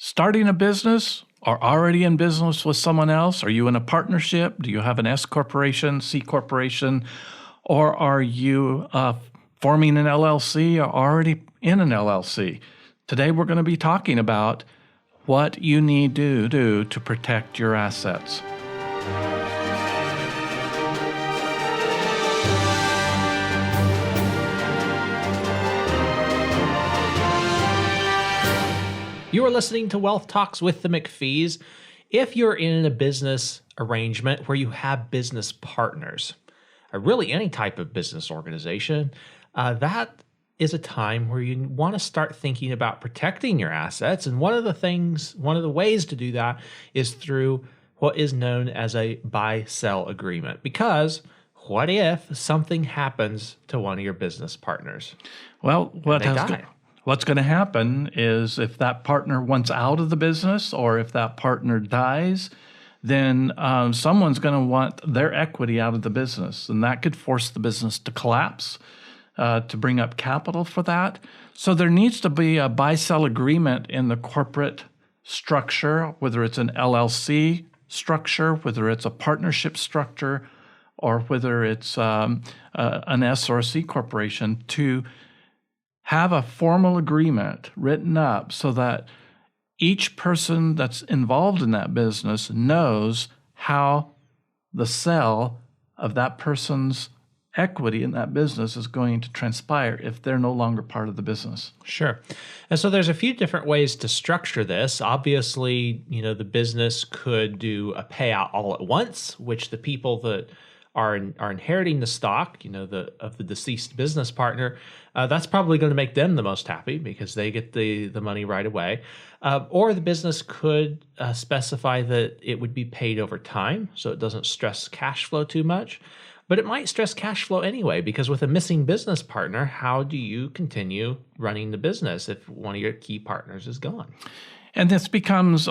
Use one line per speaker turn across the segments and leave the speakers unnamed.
Starting a business or already in business with someone else? Are you in a partnership? Do you have an S corporation, C corporation, or are you forming an LLC or already in an LLC? Today we're going to be talking about what you need to do to protect your assets.
You are listening to Wealth Talks with the McPhees. If you're in a business arrangement where you have business partners, or really any type of business organization, that is a time where you want to start thinking about protecting your assets. And one of the ways to do that is through what is known as a buy-sell agreement. Because what if something happens to one of your business partners?
Well, what's going to happen is if that partner wants out of the business or if that partner dies, then someone's going to want their equity out of the business. And that could force the business to collapse, to bring up capital for that. So there needs to be a buy-sell agreement in the corporate structure, whether it's an LLC structure, whether it's a partnership structure, or whether it's an S or a C corporation, to have a formal agreement written up so that each person that's involved in that business knows how the sale of that person's equity in that business is going to transpire if they're no longer part of the business.
Sure. And so there's a few different ways to structure this. Obviously, the business could do a payout all at once, which the people that are inheriting the stock, of the deceased business partner, that's probably going to make them the most happy because they get the money right away. Or the business could specify that it would be paid over time, so it doesn't stress cash flow too much. But it might stress cash flow anyway, because with a missing business partner, how do you continue running the business if one of your key partners is gone?
And this becomes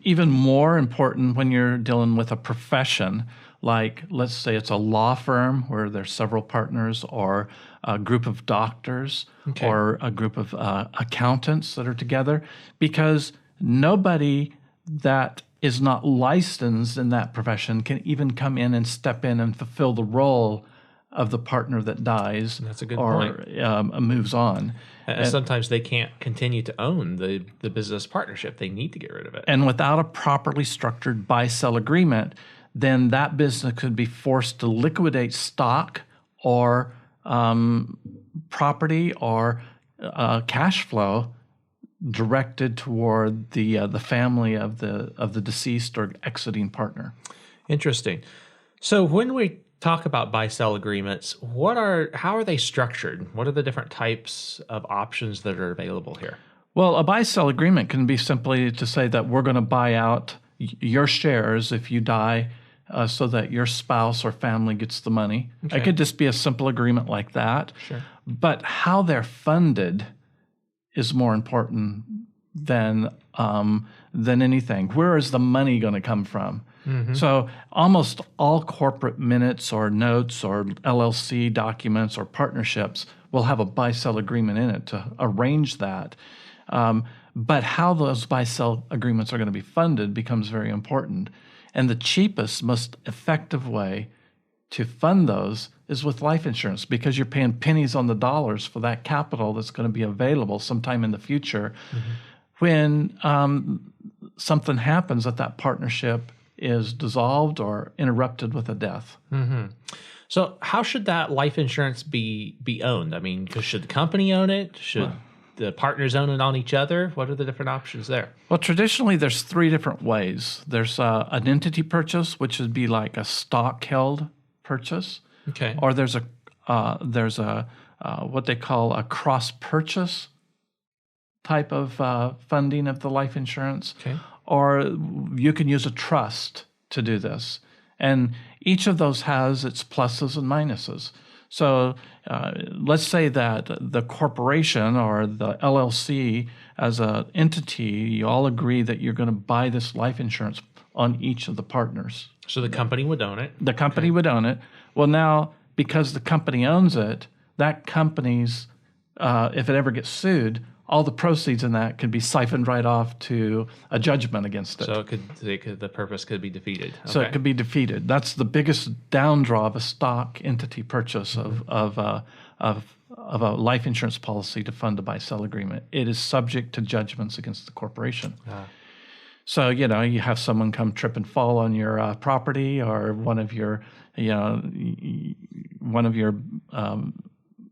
even more important when you're dealing with a profession. Like, let's say it's a law firm where there's several partners, or a group of doctors, or a group of accountants that are together, because nobody that is not licensed in that profession can even come in and step in and fulfill the role of the partner that dies.
That's a good point.
Moves on.
And sometimes they can't continue to own the business partnership. They need to get rid of it.
And without a properly structured buy-sell agreement, then that business could be forced to liquidate stock or property or cash flow directed toward the family of the deceased or exiting partner.
Interesting. So when we talk about buy-sell agreements, how are they structured? What are the different types of options that are available here?
Well, a buy-sell agreement can be simply to say that we're going to buy out your shares if you die, so that your spouse or family gets the money. Okay. It could just be a simple agreement like that.
Sure.
But how they're funded is more important than anything. Where is the money going to come from? Mm-hmm. So almost all corporate minutes or notes or LLC documents or partnerships will have a buy-sell agreement in it to arrange that. But how those buy-sell agreements are going to be funded becomes very important. And the cheapest, most effective way to fund those is with life insurance, because you're paying pennies on the dollars for that capital that's going to be available sometime in the future. Mm-hmm. When something happens that partnership is dissolved or interrupted with a death.
Mm-hmm. So how should that life insurance be owned? I mean, should the company own it? Should the partners own it on each other? What are the different options there?
Well, traditionally, there's three different ways. There's an entity purchase, which would be like a stock-held purchase.
Okay.
Or there's a what they call a cross-purchase type of funding of the life insurance.
Okay.
Or you can use a trust to do this. And each of those has its pluses and minuses. So let's say that the corporation or the LLC as an entity, you all agree that you're going to buy this life insurance on each of the partners.
So the company would own it?
The company would own it. Well, now, because the company owns it, that company's, if it ever gets sued, all the proceeds in that can be siphoned right off to a judgment against it.
So the purpose could be defeated. Okay.
So it could be defeated. That's the biggest downdraw of a stock entity purchase of a life insurance policy to fund a buy-sell agreement. It is subject to judgments against the corporation. So, you have someone come trip and fall on your property, or one of your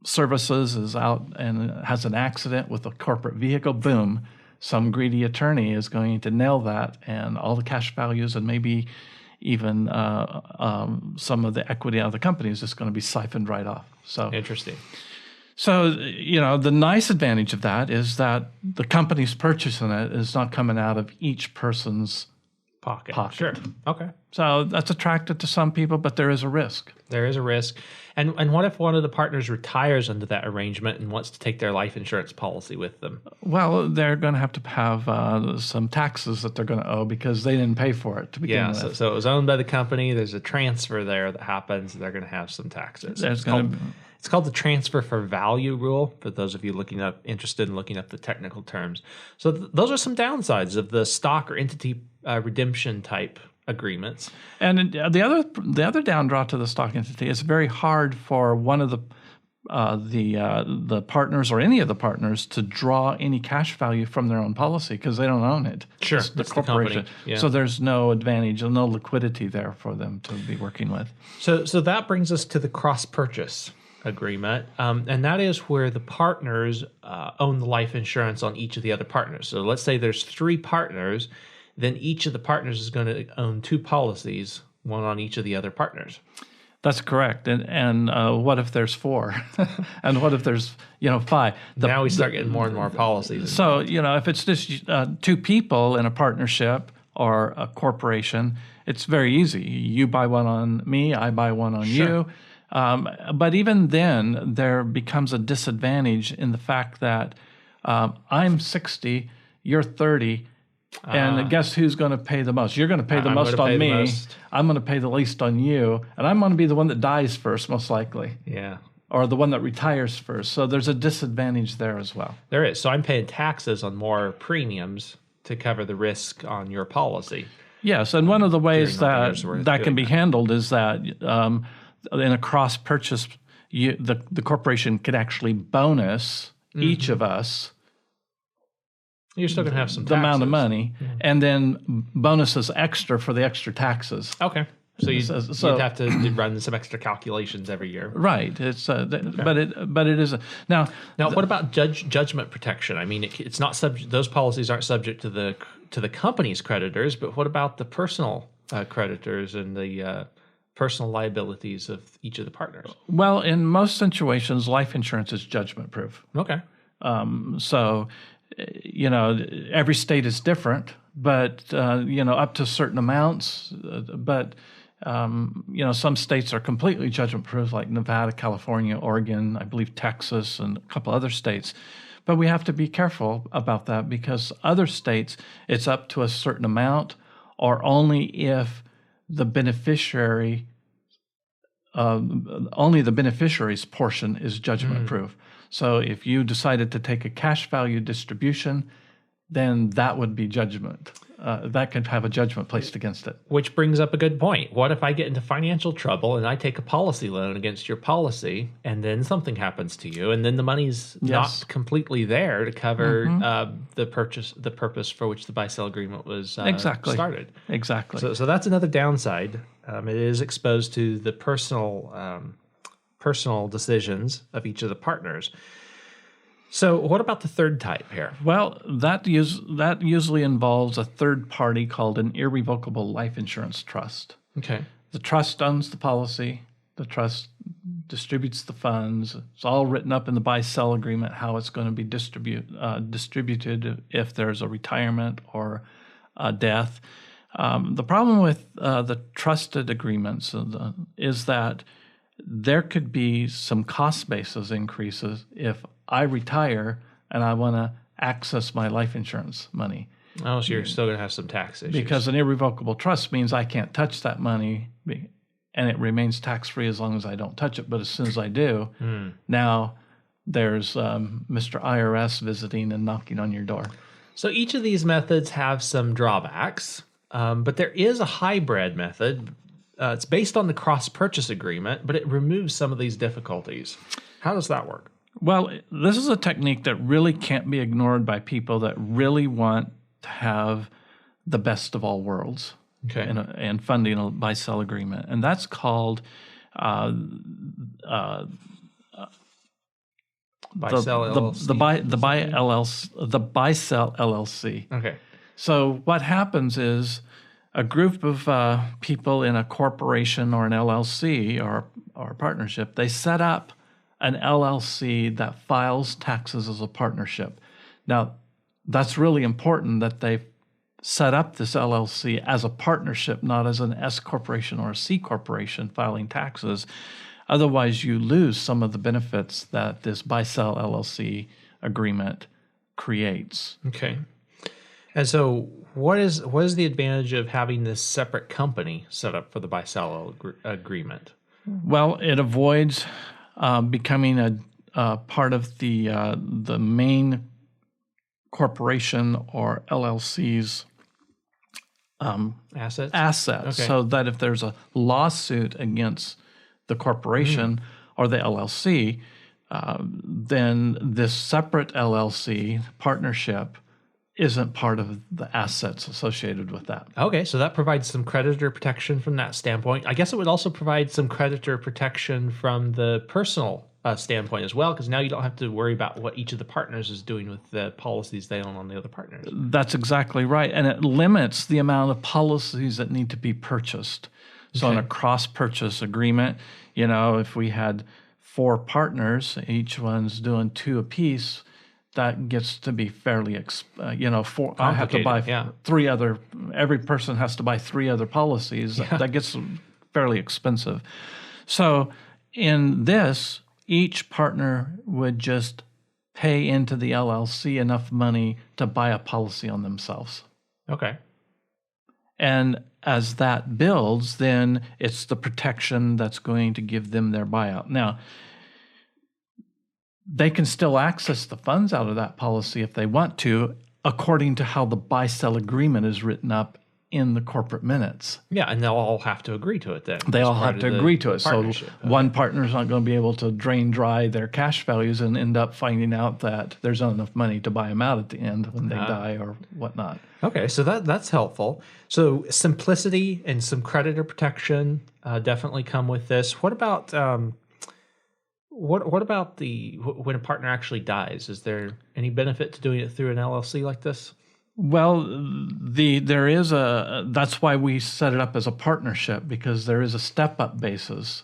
services is out and has an accident with a corporate vehicle. Boom, some greedy attorney is going to nail that, and all the cash values and maybe even some of the equity out of the company is just going to be siphoned right off. So
interesting.
So, the nice advantage of that is that the company's purchasing it is not coming out of each person's pocket.
Sure. Okay.
So that's attractive to some people, but there is a risk.
There is a risk. And what if one of the partners retires under that arrangement and wants to take their life insurance policy with them?
Well, they're going to have some taxes that they're going to owe because they didn't pay for it to begin with.
So it was owned by the company. There's a transfer there that happens. They're going to have some taxes. It's called the transfer for value rule, for those of you interested in looking up the technical terms. So those are some downsides of the stock or entity redemption type agreements.
And the other downdraw to the stock entity is very hard for one of the partners or any of the partners to draw any cash value from their own policy because they don't own it.
Sure,
it's the corporation.
Yeah.
So there's no advantage and no liquidity there for them to be working with.
So that brings us to the cross-purchase agreement, and that is where the partners own the life insurance on each of the other partners. So let's say there's 3 partners, then each of the partners is going to own 2 policies, one on each of the other partners.
That's correct. And what if there's 4? And what if there's 5?
Now we start getting more and more policies.
So if it's just 2 people in a partnership or a corporation, it's very easy. You buy one on me, I buy one on you. But even then, there becomes a disadvantage in the fact that I'm 60, you're 30, and guess who's going to pay the most? You're going to pay the most on me. I'm going to pay the least on you, and I'm going to be the one that dies first, most likely.
Yeah.
Or the one that retires first. So there's a disadvantage there as well.
There is. So I'm paying taxes on more premiums to cover the risk on your policy.
Yes, and one of the ways that can be handled is that in a cross purchase, the corporation could actually bonus each of us.
You're still going to have some
the amount of money, and then bonuses extra for the extra taxes.
Okay, so you'd have to run some extra calculations every year,
right? It's but it is now.
What about judgment protection? I mean, it's not subject. Those policies aren't subject to the company's creditors, but what about the personal creditors and the personal liabilities of each of the partners? Well,
in most situations, life insurance is judgment proof.
Okay.
So, every state is different, but, up to certain amounts. But, some states are completely judgment proof, like Nevada, California, Oregon, I believe Texas, and a couple other states. But we have to be careful about that because other states, it's up to a certain amount or only if the beneficiary, only the beneficiary's portion is judgment proof. So if you decided to take a cash value distribution, then that would be judgment. That could have a judgment placed against it.
Which brings up a good point. What if I get into financial trouble and I take a policy loan against your policy, and then something happens to you, and then the money's not completely there to cover the purpose for which the buy-sell agreement was started?
Exactly.
So that's another downside. It is exposed to the personal decisions of each of the partners. So what about the third type here?
Well, that usually involves a third party called an irrevocable life insurance trust.
Okay.
The trust owns the policy. The trust distributes the funds. It's all written up in the buy-sell agreement how it's going to be distributed if there's a retirement or a death. The problem with the trusted agreements is that there could be some cost basis increases if I retire and I want to access my life insurance money.
Oh, so you're still going to have some tax issues.
Because an irrevocable trust means I can't touch that money and it remains tax-free as long as I don't touch it. But as soon as I do, now there's Mr. IRS visiting and knocking on your door.
So each of these methods have some drawbacks, but there is a hybrid method. It's based on the cross-purchase agreement, but it removes some of these difficulties. How does that work?
Well, this is a technique that really can't be ignored by people that really want to have the best of all worlds and funding a buy-sell agreement. And that's called
BuySell LLC.
the BuySell LLC.
Okay.
So what happens is a group of people in a corporation or an LLC or a partnership, they set up an LLC that files taxes as a partnership. Now, that's really important that they set up this LLC as a partnership, not as an S corporation or a C corporation filing taxes. Otherwise, you lose some of the benefits that this buy-sell LLC agreement creates.
Okay. And so what is the advantage of having this separate company set up for the buy-sell agreement?
Well, it avoids becoming a part of the main corporation or LLC's assets.
Okay.
So that if there's a lawsuit against the corporation or the LLC, then this separate LLC partnership isn't part of the assets associated with that.
Okay, so that provides some creditor protection from that standpoint. I guess it would also provide some creditor protection from the personal standpoint as well, because now you don't have to worry about what each of the partners is doing with the policies they own on the other partners.
That's exactly right. And it limits the amount of policies that need to be purchased. So in a cross-purchase agreement, if we had 4 partners, each one's doing 2 apiece, that gets to be fairly, I have to buy 3 other, every person has to buy 3 other policies. Yeah. That gets fairly expensive. So in this, each partner would just pay into the LLC enough money to buy a policy on themselves.
Okay.
And as that builds, then it's the protection that's going to give them their buyout. Now, they can still access the funds out of that policy if they want to, according to how the buy-sell agreement is written up in the corporate minutes.
Yeah, and they'll all have to agree to it then.
They all have to agree to it. So one partner's not going to be able to drain dry their cash values and end up finding out that there's not enough money to buy them out at the end when they die or whatnot.
Okay, so that's helpful. So simplicity and some creditor protection definitely come with this. What about what about when a partner actually dies? Is there any benefit to doing it through an LLC like this?
Well, there is that's why we set it up as a partnership, because there is a step-up basis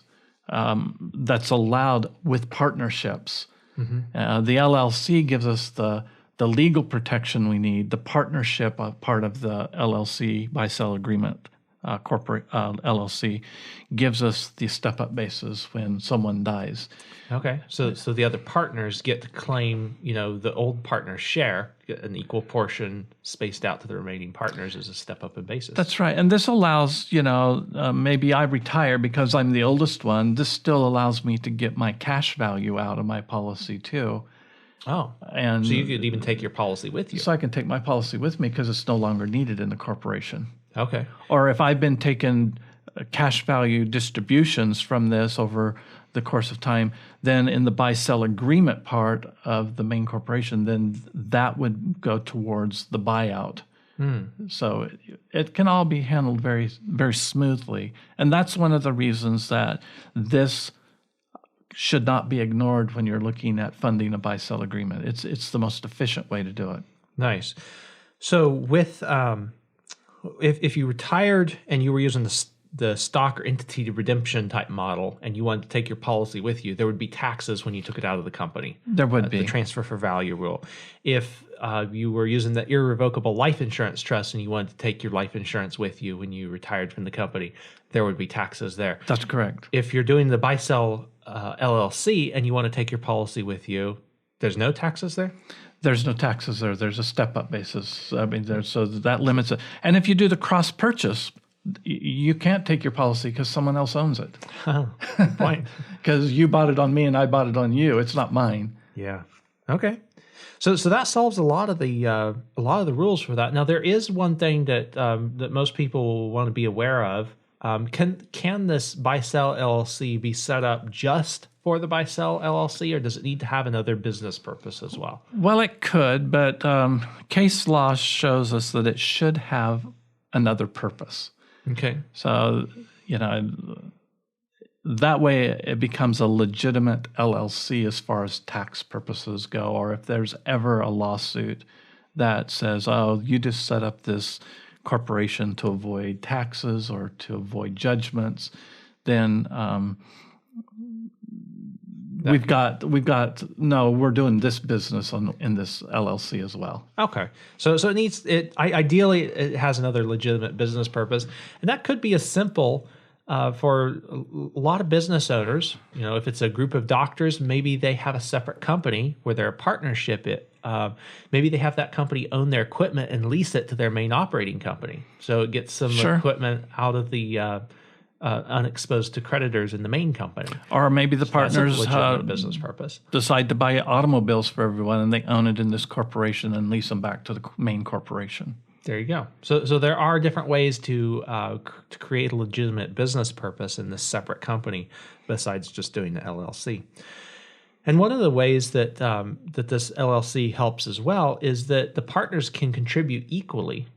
that's allowed with partnerships. Mm-hmm. The LLC gives us the legal protection we need. The partnership part of the LLC buy-sell agreement corporate LLC gives us the step-up basis when someone dies.
Okay, so the other partners get to claim, the old partner's share, get an equal portion spaced out to the remaining partners as a step-up in basis.
That's right, and this allows, maybe I retire because I'm the oldest one. This still allows me to get my cash value out of my policy too.
Oh, and so you could even take your policy with you.
So I can take my policy with me because it's no longer needed in the corporation.
Okay.
Or if I've been taking cash value distributions from this over the course of time, then in the buy-sell agreement part of the main corporation, then that would go towards the buyout. So it can all be handled very, very smoothly. And that's one of the reasons that this should not be ignored when you're looking at funding a buy-sell agreement. It's the most efficient way to do it.
Nice. So with if you retired and you were using the stock or entity redemption type model and you wanted to take your policy with you, there would be taxes when you took it out of the company.
There would be.
The transfer for value rule. If you were using the irrevocable life insurance trust and you wanted to take your life insurance with you when you retired from the company, there would be taxes there.
That's correct.
If you're doing the buy-sell LLC and you want to take your policy with you, there's no taxes there?
There's no taxes there. There's a step-up basis. So that limits it. And if you do the cross-purchase, you can't take your policy because someone else owns it.
Oh, good point.
Because you bought it on me and I bought it on you. It's not mine.
Yeah. Okay. So that solves a lot of the rules for that. Now there is one thing that that most people want to be aware of. Can this BuySell LLC be set up just for the BuySell LLC, or does it need to have another business purpose as well?
Well, it could, but case law shows us that it should have another purpose.
Okay.
So, that way it becomes a legitimate LLC as far as tax purposes go, or if there's ever a lawsuit that says, oh, you just set up this corporation to avoid taxes or to avoid judgments, then we're doing this business in this LLC as well.
Okay. So ideally it has another legitimate business purpose, and that could be as simple for a lot of business owners. If it's a group of doctors, maybe they have a separate company where they're a partnership. Maybe they have that company own their equipment and lease it to their main operating company, so it gets some equipment out of the unexposed to creditors in the main company.
Or maybe the partners
business purpose
decide to buy automobiles for everyone, and they own it in this corporation and lease them back to the main corporation.
There you go. So there are different ways to create a legitimate business purpose in this separate company besides just doing the LLC. And one of the ways that that this LLC helps as well is that the partners can contribute equally.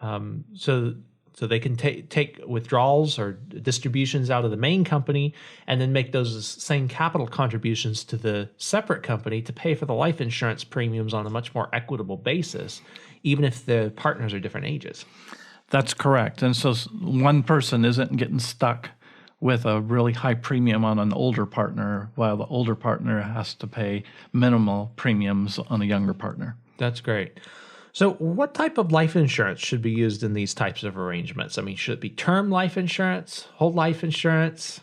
So they can take withdrawals or distributions out of the main company and then make those same capital contributions to the separate company to pay for the life insurance premiums on a much more equitable basis, even if the partners are different ages.
That's correct. And so one person isn't getting stuck with a really high premium on an older partner, while the older partner has to pay minimal premiums on a younger partner.
That's great. So what type of life insurance should be used in these types of arrangements? I mean, should it be term life insurance, whole life insurance,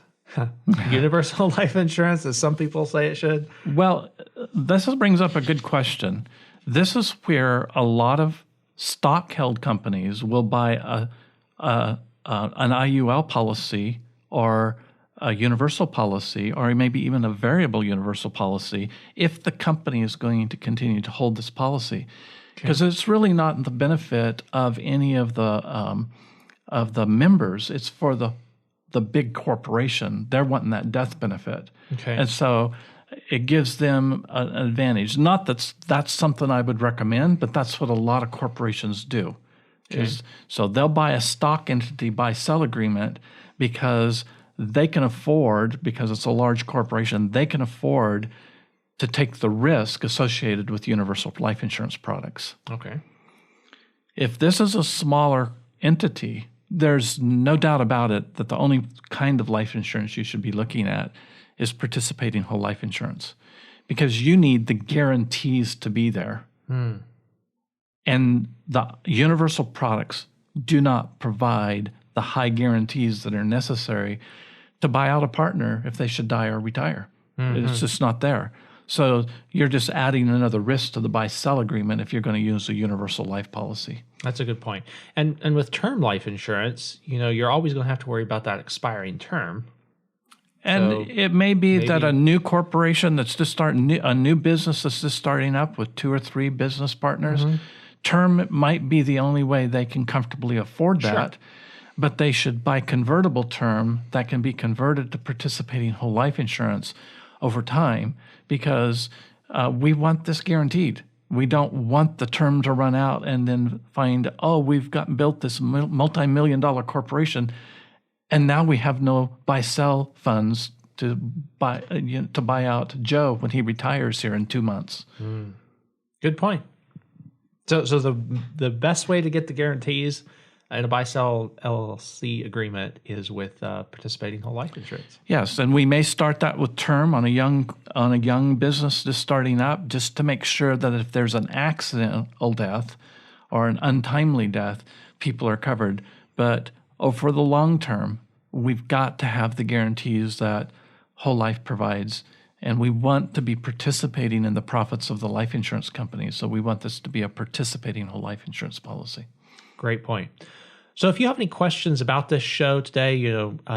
universal life insurance, as some people say it should?
Well, this brings up a good question. This is where a lot of stock-held companies will buy an IUL policy or a universal policy, or maybe even a variable universal policy, if the company is going to continue to hold this policy. Because it's really not in the benefit of any of the members. It's for the big corporation. They're wanting that death benefit.
Okay.
And so it gives them an advantage. Not that's something I would recommend, but that's what a lot of corporations do.
Okay.
So they'll buy a stock entity buy-sell agreement because they can afford, because it's a large corporation, they can afford to take the risk associated with universal life insurance products.
Okay.
If this is a smaller entity, there's no doubt about it that the only kind of life insurance you should be looking at is participating whole life insurance, because you need the guarantees to be there. And the universal products do not provide the high guarantees that are necessary to buy out a partner if they should die or retire. It's just not there. So you're just adding another risk to the buy-sell agreement if you're going to use a universal life policy.
That's a good point. And with term life insurance, you're always going to have to worry about that expiring term.
And
so
it may be that a new corporation that's just a new business that's just starting up with 2 or 3 business partners, term might be the only way they can comfortably afford that. Sure. But they should buy convertible term that can be converted to participating whole life insurance over time, because we want this guaranteed. We don't want the term to run out and then find, we've built this multi-million-dollar corporation, and now we have no buy-sell funds to buy out Joe when he retires here in 2 months.
Good point. So the best way to get the guarantees in a buy-sell LLC agreement is with participating whole life insurance.
Yes, and we may start that with term on a young business just starting up, just to make sure that if there's an accidental death or an untimely death, people are covered. But for the long term, we've got to have the guarantees that whole life provides, and we want to be participating in the profits of the life insurance company. So we want this to be a participating whole life insurance policy.
Great point. So if you have any questions about this show today,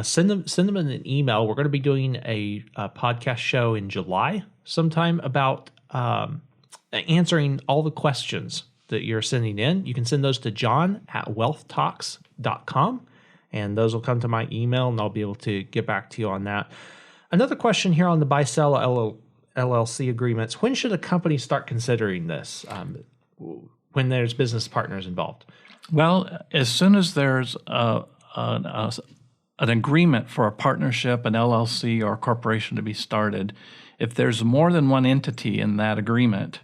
send them in an email. We're going to be doing a podcast show in July sometime about answering all the questions that you're sending in. You can send those to john@wealthtalks.com, and those will come to my email, and I'll be able to get back to you on that. Another question here on the BuySell LLC agreements. When should a company start considering this when there's business partners involved?
Well, as soon as there's an agreement for a partnership, an LLC, or a corporation to be started, if there's more than one entity in that agreement,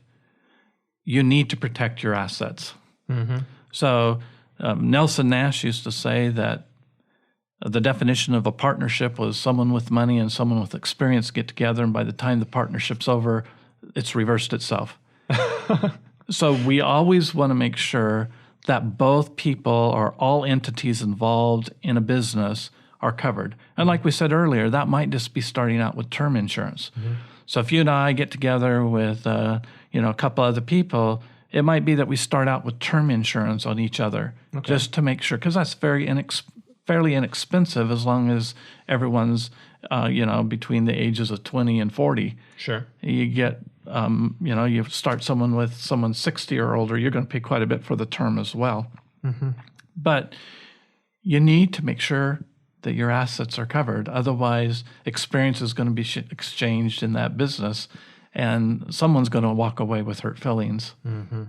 you need to protect your assets. Mm-hmm. So Nelson Nash used to say that the definition of a partnership was someone with money and someone with experience get together, and by the time the partnership's over, it's reversed itself. So we always want to make sure that both people or all entities involved in a business are covered. And like we said earlier, that might just be starting out with term insurance. Mm-hmm. So if you and I get together with a couple other people, it might be that we start out with term insurance on each other, just to make sure, because that's fairly inexpensive as long as everyone's between the ages of 20 and 40.
Sure.
You get you start someone with someone 60 or older, you're going to pay quite a bit for the term as well. Mm-hmm. But you need to make sure that your assets are covered. Otherwise, experience is going to be exchanged in that business, and someone's going to walk away with hurt feelings.
Mm-hmm.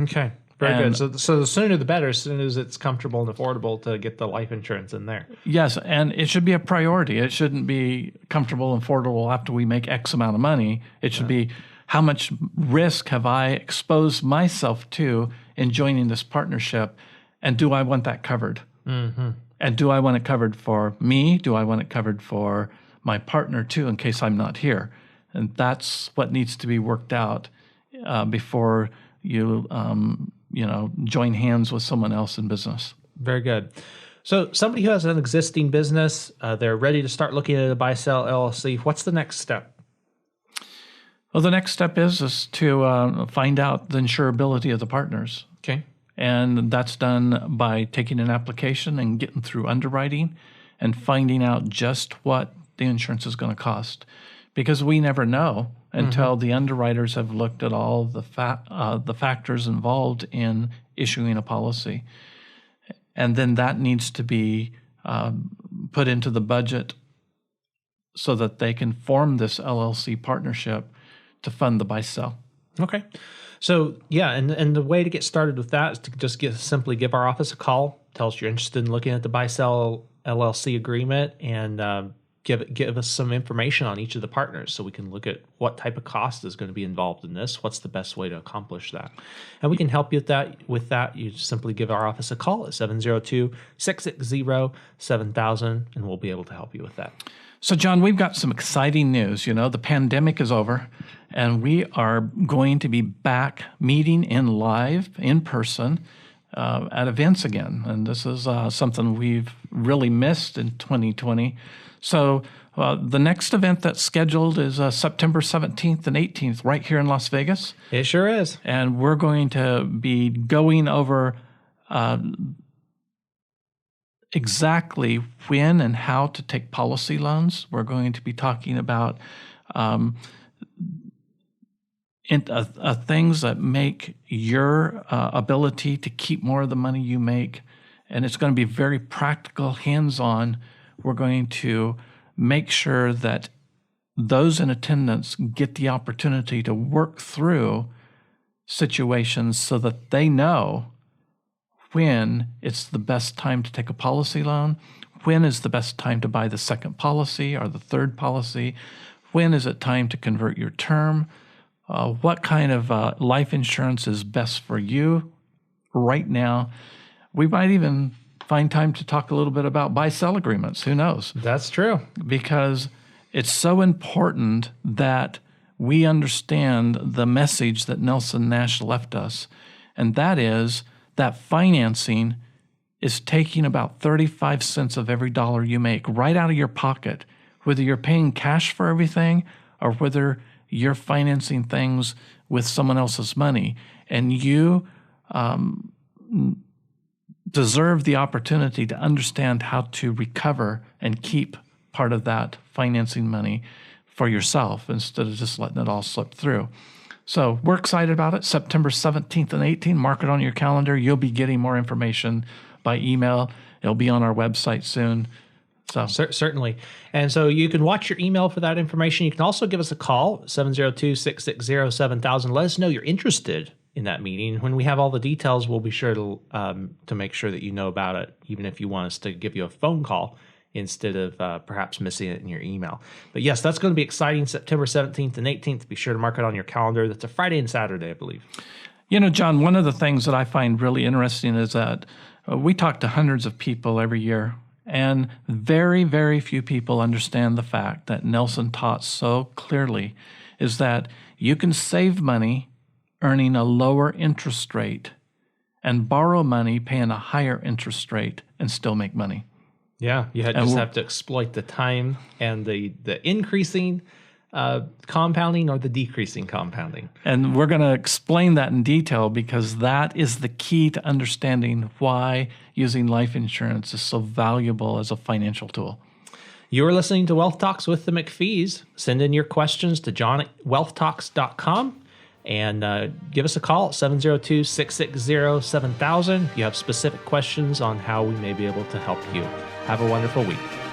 Okay. Very good. So the sooner the better, as soon as it's comfortable and affordable to get the life insurance in there.
Yes, and it should be a priority. It shouldn't be comfortable and affordable after we make X amount of money. It should be, how much risk have I exposed myself to in joining this partnership, and do I want that covered? Mm-hmm. And do I want it covered for me? Do I want it covered for my partner too, in case I'm not here? And that's what needs to be worked out before you join hands with someone else in business.
Very good. So somebody who has an existing business, they're ready to start looking at a BuySell LLC. What's the next step?
Well, the next step is to find out the insurability of the partners.
Okay.
And that's done by taking an application and getting through underwriting and finding out just what the insurance is going to cost. Because we never know until the underwriters have looked at all the factors involved in issuing a policy. And then that needs to be put into the budget so that they can form this LLC partnership to fund the buy-sell.
Okay. So, yeah, and the way to get started with that is to just simply give our office a call, tell us you're interested in looking at the BuySell LLC agreement, and give us some information on each of the partners so we can look at what type of cost is going to be involved in this, what's the best way to accomplish that. And we can help you with that. You just simply give our office a call at 702-660-7000, and we'll be able to help you with that.
So, John, we've got some exciting news. The pandemic is over, and we are going to be back meeting in person at events again. And this is something we've really missed in 2020. So the next event that's scheduled is September 17th and 18th right here in Las Vegas.
It sure is.
And we're going to be going over exactly when and how to take policy loans. We're going to be talking about things that make your ability to keep more of the money you make. And it's going to be very practical, hands-on. We're going to make sure that those in attendance get the opportunity to work through situations so that they know when it's the best time to take a policy loan, when is the best time to buy the second policy or the third policy, when is it time to convert your term, what kind of life insurance is best for you right now. We might even find time to talk a little bit about buy-sell agreements. Who knows?
That's true.
Because it's so important that we understand the message that Nelson Nash left us, and that is that financing is taking about 35 cents of every dollar you make right out of your pocket, whether you're paying cash for everything or whether you're financing things with someone else's money. And you deserve the opportunity to understand how to recover and keep part of that financing money for yourself instead of just letting it all slip through. So we're excited about it. September 17th and 18th, mark it on your calendar. You'll be getting more information by email. It'll be on our website soon. So
Certainly. And so you can watch your email for that information. You can also give us a call, 702-660-7000. Let us know you're interested in that meeting. When we have all the details, we'll be sure to make sure that you know about it, even if you want us to give you a phone call instead of perhaps missing it in your email. But yes, that's going to be exciting, September 17th and 18th. Be sure to mark it on your calendar. That's a Friday and Saturday, I believe.
You know, John, one of the things that I find really interesting is that we talk to hundreds of people every year, and very, very few people understand the fact that Nelson taught so clearly is that you can save money earning a lower interest rate and borrow money paying a higher interest rate and still make money.
Yeah, you just have to exploit the time and the increasing compounding or the decreasing compounding.
And we're going to explain that in detail because that is the key to understanding why using life insurance is so valuable as a financial tool.
You're listening to Wealth Talks with the McPhees. Send in your questions to john@wealthtalks.com and give us a call at 702-660-7000 if you have specific questions on how we may be able to help you. Have a wonderful week.